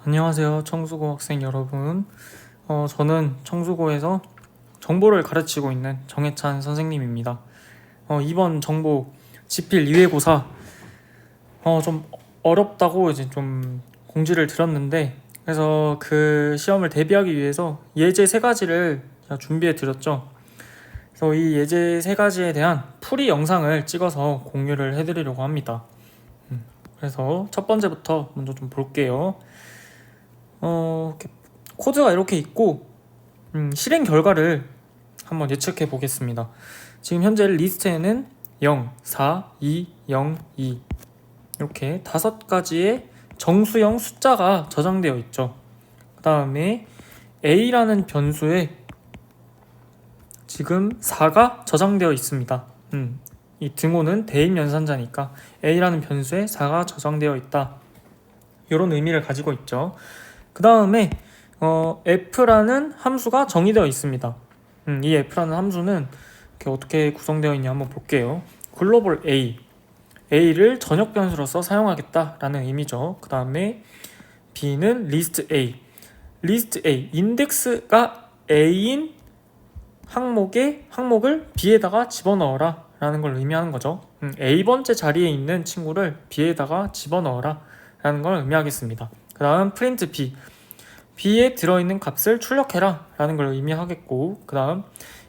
안녕하세요, 청수고 학생 여러분. 저는 청수고에서 정보를 가르치고 있는 정해찬 선생님입니다. 이번 정보 지필 2회고사 좀 어렵다고 이제 좀 공지를 드렸는데, 그래서 그 시험을 대비하기 위해서 예제 3가지를 준비해 드렸죠. 그래서 이 예제 3가지에 대한 풀이 영상을 찍어서 공유를 해드리려고 합니다. 그래서 첫 번째부터 먼저 좀 볼게요. 코드가 이렇게 있고, 실행 결과를 한번 예측해 보겠습니다. 지금 현재 리스트에는 0, 4, 2, 0, 2 이렇게 5가지의 정수형 숫자가 저장되어 있죠. 그 다음에 a라는 변수에 지금 4가 저장되어 있습니다. 이 등호는 대입연산자니까 a라는 변수에 4가 저장되어 있다, 이런 의미를 가지고 있죠. 그 다음에 f라는 함수가 정의되어 있습니다. 이 f라는 함수는 이렇게 어떻게 구성되어 있냐 한번 볼게요. 글로벌 a를 전역 변수로서 사용하겠다라는 의미죠. 그 다음에 b는 list a, 인덱스가 a인 항목을 b에다가 집어넣어라 라는 걸 의미하는 거죠. a번째 자리에 있는 친구를 b에다가 집어넣어라 라는 걸 의미하겠습니다. 그 다음 print b에 들어있는 값을 출력해라 라는 걸 의미하겠고, 그 다음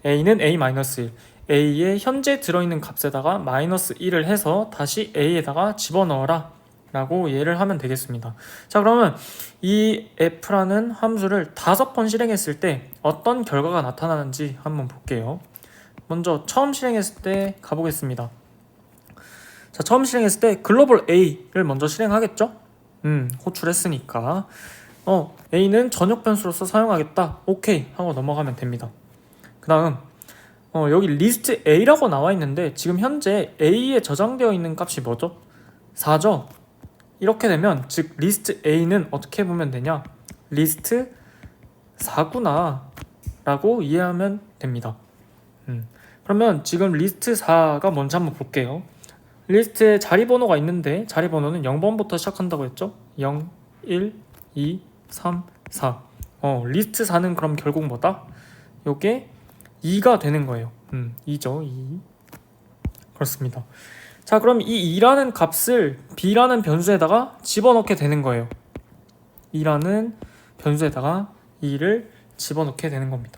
a는 a-1, a에 현재 들어있는 값에다가 -1을 해서 다시 a에다가 집어넣어라 라고 이해를 하면 되겠습니다. 자, 그러면 이 f라는 함수를 5번 실행했을 때 어떤 결과가 나타나는지 한번 볼게요. 먼저 처음 실행했을 때 가보겠습니다. 자, 처음 실행했을 때 글로벌 a를 먼저 실행하겠죠? 호출했으니까 a는 전역 변수로서 사용하겠다, 오케이 하고 넘어가면 됩니다. 그 다음 여기 리스트 a라고 나와 있는데 지금 현재 a에 저장되어 있는 값이 뭐죠? 4죠? 이렇게 되면 즉 리스트 a는 어떻게 보면 되냐, 리스트 4구나 라고 이해하면 됩니다. 그러면 지금 리스트 4가 뭔지 한번 볼게요. 리스트에 자리 번호가 있는데 자리 번호는 0번부터 시작한다고 했죠? 0, 1, 2, 3, 4. 리스트 4는 그럼 결국 뭐다? 요게 2가 되는 거예요. 2죠, 2. 그렇습니다. 자, 그럼 이 2라는 값을 b라는 변수에다가 집어넣게 되는 거예요. 2라는 변수에다가 2를 집어넣게 되는 겁니다.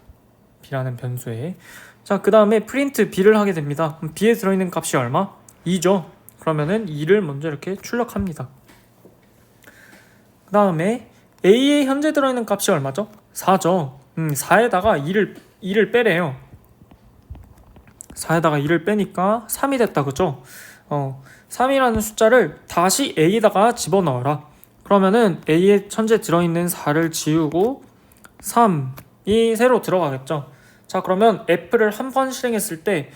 b라는 변수에. 자, 그 다음에 print b를 하게 됩니다. 그럼 b에 들어있는 값이 얼마? 2죠. 그러면은 2를 먼저 이렇게 출력합니다. 그 다음에 a에 현재 들어있는 값이 얼마죠? 4죠. 4에다가 2를 빼래요. 4에다가 2를 빼니까 3이 됐다, 그죠? 3이라는 숫자를 다시 a에다가 집어넣어라. 그러면은 a에 현재 들어있는 4를 지우고 3이 새로 들어가겠죠. 자, 그러면 f를 한 번 실행했을 때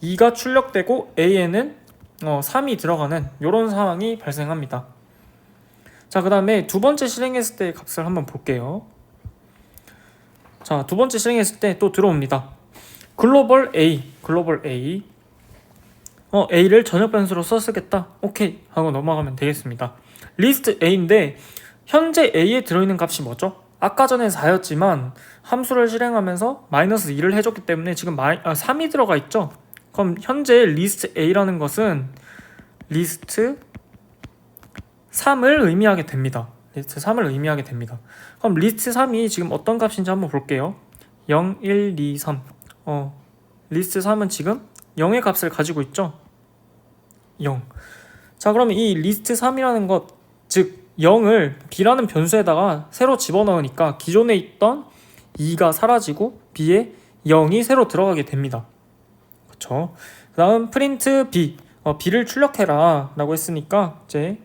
2가 출력되고 a에는 3이 들어가는 이런 상황이 발생합니다. 자, 그 다음에 두 번째 실행했을 때 값을 한번 볼게요. 자, 두 번째 실행했을 때 또 들어옵니다. 글로벌 a a를 전역 변수로 쓰겠다, 오케이 하고 넘어가면 되겠습니다. 리스트 a인데 현재 a에 들어있는 값이 뭐죠? 아까 전엔 4였지만 함수를 실행하면서 -2를 해줬기 때문에 지금 3이 들어가 있죠. 그럼 현재 리스트 a라는 것은 리스트 3을 의미하게 됩니다. 리스트 3을 의미하게 됩니다. 그럼 리스트 3이 지금 어떤 값인지 한번 볼게요. 0, 1, 2, 3. 리스트 3은 지금 0의 값을 가지고 있죠. 0. 자, 그러면 이 리스트 3이라는 것, 즉 0을 b라는 변수에다가 새로 집어넣으니까 기존에 있던 2가 사라지고 b에 0이 새로 들어가게 됩니다. 그쵸? 그 다음 print b, b를 출력해라 라고 했으니까 이제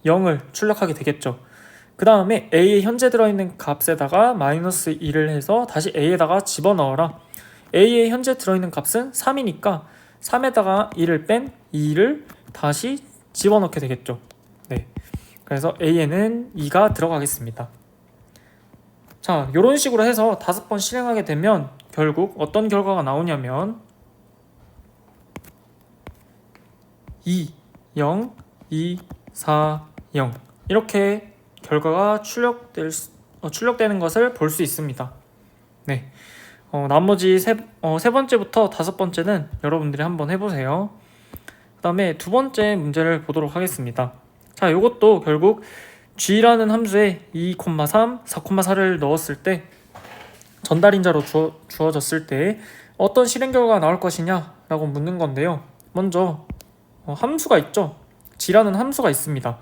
0을 출력하게 되겠죠. 그 다음에 a에 현재 들어있는 값에다가 -1을 해서 다시 a에다가 집어넣어라. a에 현재 들어있는 값은 3이니까 3에다가 1을 뺀 2를 다시 집어넣게 되겠죠. 네. 그래서 a에는 2가 들어가겠습니다. 자, 이런 식으로 해서 5번 실행하게 되면 결국 어떤 결과가 나오냐면 2, 0, 2, 4, 0 이렇게 결과가 출력되는 것을 볼 수 있습니다. 네. 나머지 세 번째부터 다섯 번째는 여러분들이 한번 해보세요. 그 다음에 두 번째 문제를 보도록 하겠습니다. 자, 이것도 결국 g라는 함수에 2,3, 4,4를 넣었을 때 전달인자로 주어졌을 때 어떤 실행 결과가 나올 것이냐 라고 묻는 건데요. 먼저 함수가 있죠. g라는 함수가 있습니다.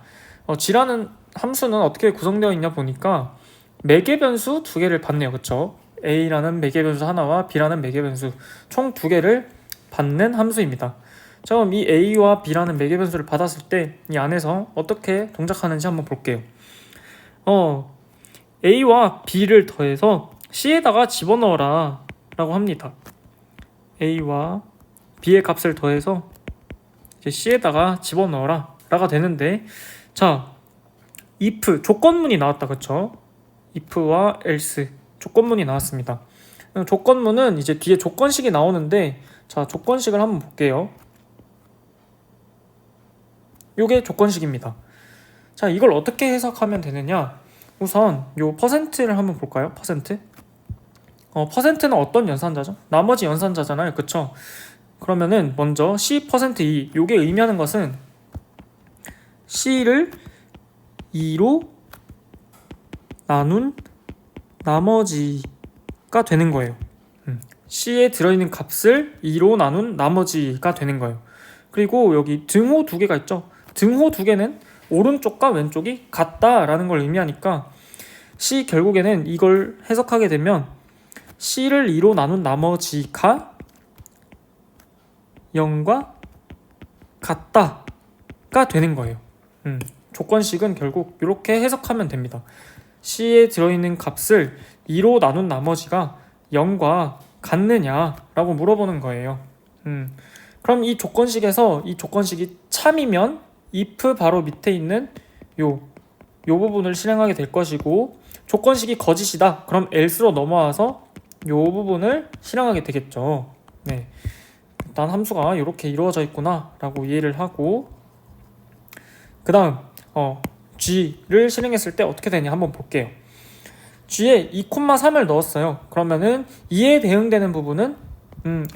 g라는 함수는 어떻게 구성되어 있냐 보니까 매개 변수 두 개를 받네요. 그쵸? a라는 매개 변수 하나와 b라는 매개 변수 총 두 개를 받는 함수입니다. 자, 그럼 이 a와 b라는 매개 변수를 받았을 때 이 안에서 어떻게 동작하는지 한번 볼게요. a와 b를 더해서 c에다가 집어넣어라 라고 합니다. a와 b의 값을 더해서 이제 c에다가 집어넣어라 라가 되는데, 자, if 조건문이 나왔다. 그쵸? if와 else 조건문이 나왔습니다. 조건문은 이제 뒤에 조건식이 나오는데, 자, 조건식을 한번 볼게요. 요게 조건식입니다. 자, 이걸 어떻게 해석하면 되느냐? 우선 요 퍼센트를 한번 볼까요? 퍼센트는 어떤 연산자죠? 나머지 연산자잖아요. 그쵸? 그러면은 먼저 C%E, 요게 의미하는 것은 C를 2로 나눈 나머지가 되는 거예요. C에 들어있는 값을 2로 나눈 나머지가 되는 거예요. 그리고 여기 등호 두 개가 있죠. 등호 두 개는 오른쪽과 왼쪽이 같다라는 걸 의미하니까 C 결국에는 이걸 해석하게 되면 C를 2로 나눈 나머지가 0과 같다가 되는 거예요. 조건식은 결국 이렇게 해석하면 됩니다. C에 들어있는 값을 2로 나눈 나머지가 0과 같느냐라고 물어보는 거예요. 그럼 이 조건식에서 이 조건식이 참이면 if 바로 밑에 있는 요 부분을 실행하게 될 것이고, 조건식이 거짓이다. 그럼 else로 넘어와서 요 부분을 실행하게 되겠죠. 네. 일단 함수가 이렇게 이루어져 있구나 라고 이해를 하고, 그 다음 g를 실행했을 때 어떻게 되냐 한번 볼게요. g에 2,3을 넣었어요. 그러면은 2에 대응되는 부분은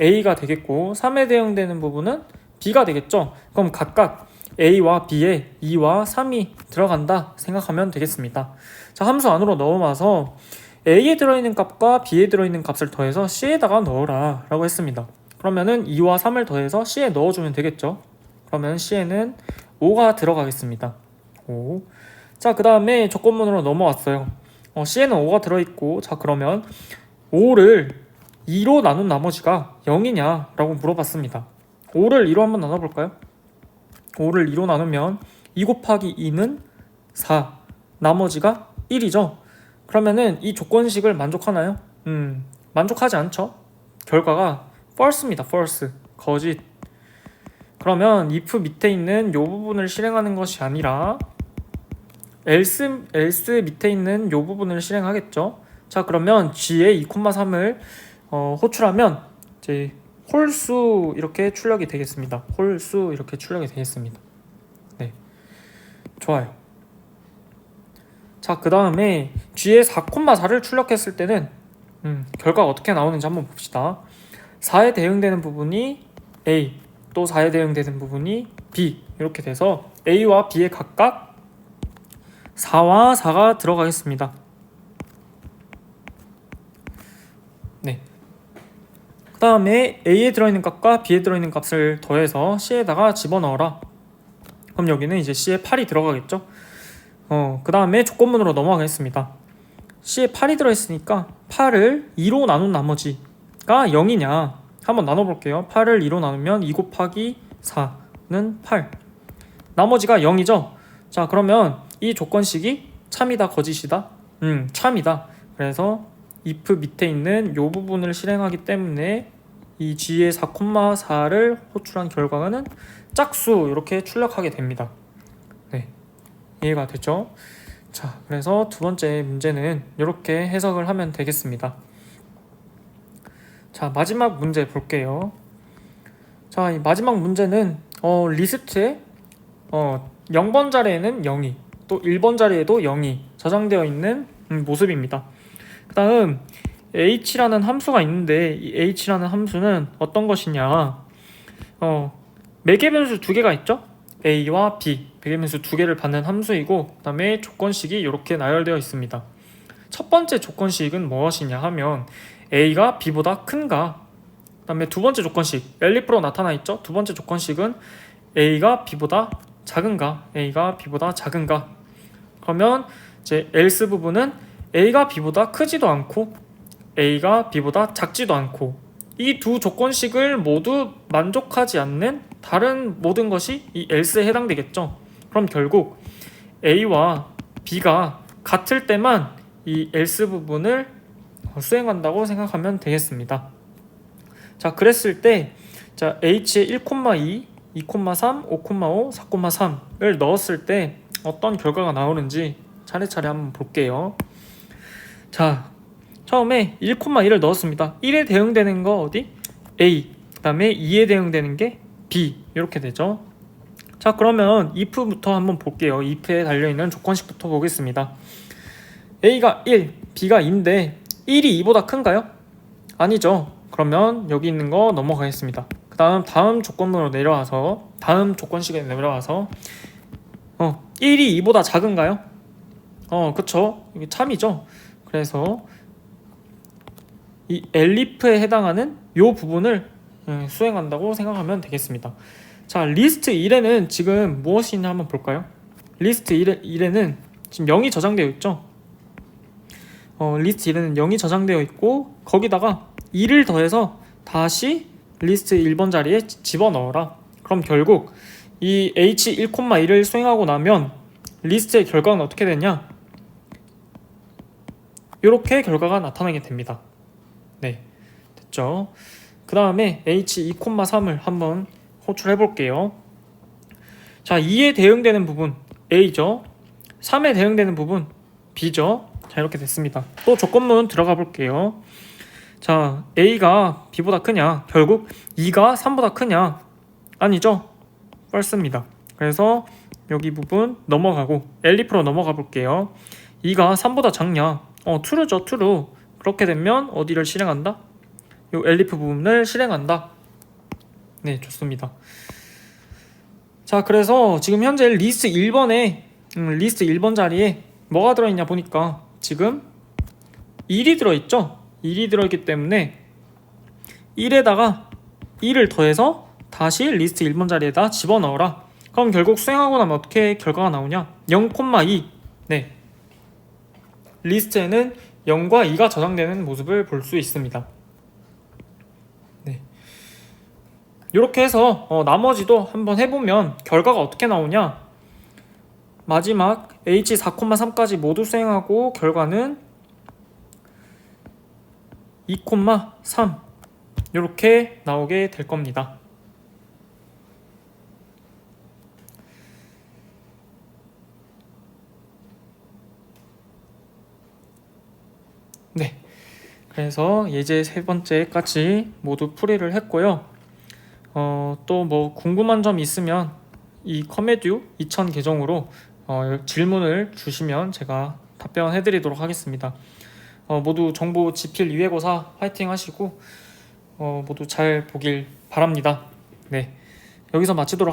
a가 되겠고 3에 대응되는 부분은 b가 되겠죠. 그럼 각각 a와 b에 2와 3이 들어간다 생각하면 되겠습니다. 자, 함수 안으로 넣어놔서 a에 들어있는 값과 b에 들어있는 값을 더해서 c에다가 넣어라 라고 했습니다. 그러면은 2와 3을 더해서 c에 넣어주면 되겠죠. 그러면 c에는 5가 들어가겠습니다. 5. 자, 그 다음에 조건문으로 넘어왔어요. c에는 5가 들어있고, 자, 그러면 5를 2로 나눈 나머지가 0이냐 라고 물어봤습니다. 5를 2로 한번 나눠볼까요? 5를 2로 나누면 2 곱하기 2는 4, 나머지가 1이죠. 그러면은 이 조건식을 만족하나요? 만족하지 않죠. 결과가 false입니다. false, 거짓. 그러면 if 밑에 있는 이 부분을 실행하는 것이 아니라 else 밑에 있는 이 부분을 실행하겠죠. 자, 그러면 g에 2,3을 호출하면 이제 홀수 이렇게 출력이 되겠습니다. 홀수 이렇게 출력이 되겠습니다. 네, 좋아요. 자, 그 다음에 g에 4,4를 출력했을 때는 결과가 어떻게 나오는지 한번 봅시다. 4에 대응되는 부분이 a, 또 4에 대응되는 부분이 b, 이렇게 돼서 a와 b에 각각 4와 4가 들어가겠습니다. 네. 그 다음에 a에 들어있는 값과 b에 들어있는 값을 더해서 c에다가 집어넣어라. 그럼 여기는 이제 c에 8이 들어가겠죠. 그 다음에 조건문으로 넘어가겠습니다. c에 8이 들어있으니까 8을 2로 나눈 나머지가 0이냐 한번 나눠볼게요. 8을 2로 나누면 2 곱하기 4는 8, 나머지가 0이죠. 자, 그러면 이 조건식이 참이다 거짓이다? 참이다. 그래서 if 밑에 있는 이 부분을 실행하기 때문에 이 g의 4,4를 호출한 결과는 짝수 이렇게 출력하게 됩니다. 네, 이해가 됐죠? 자, 그래서 두 번째 문제는 이렇게 해석을 하면 되겠습니다. 자, 마지막 문제 볼게요. 자, 이 마지막 문제는 리스트에 0번 자리에는 0이, 또 1번 자리에도 0이 저장되어 있는 모습입니다. 그 다음 h라는 함수가 있는데 이 h라는 함수는 어떤 것이냐, 매개 변수 두 개가 있죠. a와 b, 매개 변수 두 개를 받는 함수이고, 그 다음에 조건식이 이렇게 나열되어 있습니다. 첫 번째 조건식은 무엇이냐 하면 a가 b보다 큰가, 그 다음에 두 번째 조건식 엘리프로 나타나 있죠. 두 번째 조건식은 a가 b보다 작은가, a가 b보다 작은가. 그러면 이제 else 부분은 a가 b보다 크지도 않고 a가 b보다 작지도 않고, 이 두 조건식을 모두 만족하지 않는 다른 모든 것이 이 else에 해당되겠죠. 그럼 결국 a와 b가 같을 때만 이 else 부분을 수행한다고 생각하면 되겠습니다. 자, 그랬을 때 자, h에 1,2, 2,3, 5,5, 4,3을 넣었을 때 어떤 결과가 나오는지 차례차례 한번 볼게요. 자, 처음에 1,2를 넣었습니다. 1에 대응되는 거 어디? A. 그 다음에 2에 대응되는 게 B. 이렇게 되죠. 자, 그러면 if부터 한번 볼게요. if에 달려있는 조건식부터 보겠습니다. A가 1, B가 2인데 1이 2보다 큰가요? 아니죠. 그러면 여기 있는 거 넘어가겠습니다. 그 다음 조건으로 내려와서, 다음 조건식에 내려와서 1이 2보다 작은가요? 그쵸. 이게 참이죠. 그래서 이 elif에 해당하는 이 부분을 수행한다고 생각하면 되겠습니다. 자, 리스트 1에는 지금 무엇이 있나 한번 볼까요? 리스트 1에는 지금 0이 저장되어 있죠. 리스트 1에는 0이 저장되어 있고, 거기다가 2를 더해서 다시 리스트 1번 자리에 집어넣어라. 그럼 결국 이 h1,1을 수행하고 나면 리스트의 결과는 어떻게 되냐? 이렇게 결과가 나타나게 됩니다. 네, 됐죠? 그 다음에 h2,3을 한번 호출해 볼게요. 자, 2에 대응되는 부분 a죠. 3에 대응되는 부분 b죠. 자, 이렇게 됐습니다. 또 조건문 들어가 볼게요. 자, a가 b보다 크냐? 결국 2가 3보다 크냐? 아니죠? false입니다. 그래서 여기 부분 넘어가고 elif로 넘어가 볼게요. 2가 3보다 작냐? true죠, true. 그렇게 되면 어디를 실행한다? 요 elif 부분을 실행한다. 네, 좋습니다. 자, 그래서 지금 현재 리스트 1번 자리에 뭐가 들어있냐 보니까 지금 1이 들어있죠. 1이 들어있기 때문에 1에다가 1을 더해서 다시 리스트 1번 자리에다 집어넣어라. 그럼 결국 수행하고 나면 어떻게 결과가 나오냐? 0,2. 네, 리스트에는 0과 2가 저장되는 모습을 볼 수 있습니다. 네, 이렇게 해서 나머지도 한번 해보면 결과가 어떻게 나오냐? 마지막 h4,3까지 모두 수행하고 결과는 2,3 이렇게 나오게 될 겁니다. 네, 그래서 예제 세 번째까지 모두 풀이를 했고요. 또 뭐 궁금한 점 있으면 이 커메듀 2000 계정으로 질문을 주시면 제가 답변해 드리도록 하겠습니다. 모두 정보 지필 2회고사 화이팅 하시고 모두 잘 보길 바랍니다. 네, 여기서 마치도록